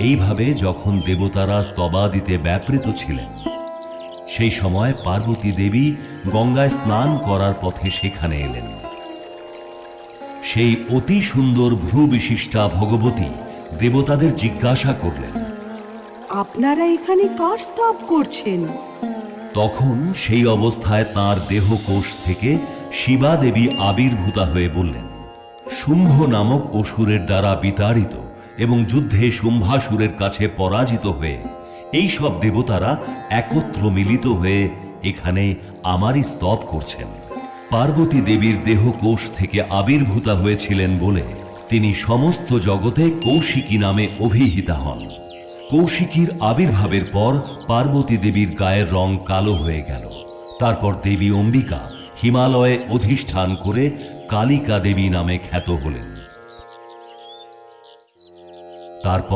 এইভাবে যখন দেবতারা স্তবা দিতে ব্যাপৃত ছিলেন, সেই সময় পার্বতী দেবী গঙ্গায় স্নান করার পথে সেখানে এলেন। সেই অতি সুন্দর ভ্রু বিশিষ্টা ভগবতী দেবতাদের জিজ্ঞাসা করলেন, আপনারা এখানে কার স্তব করছেন? তখন সেই অবস্থায় তাঁর দেহকোষ থেকে শিবা দেবী আবির্ভূতা হয়ে বললেন, শুম্ভ নামক অসুরের দ্বারা বিতাড়িত এবং যুদ্ধে শুম্ভাসুরের কাছে পরাজিত হয়ে এই সব দেবতারা একত্র মিলিত হয়ে এখানে আমারই স্তব করছেন। পার্বতী দেবীর দেহকোষ থেকে আবির্ভূতা হয়েছিলেন বলে তিনি সমস্ত জগতে কৌশিকী নামে অভিহিতা হন। কৌশিকীর আবির্ভাবের পর পার্বতী দেবীর গায়ের রং কালো হয়ে গেল। তারপর দেবী অম্বিকা হিমালয়ে অধিষ্ঠান করে কালিকা দেবী নামে খ্যাত হলেন। তারপর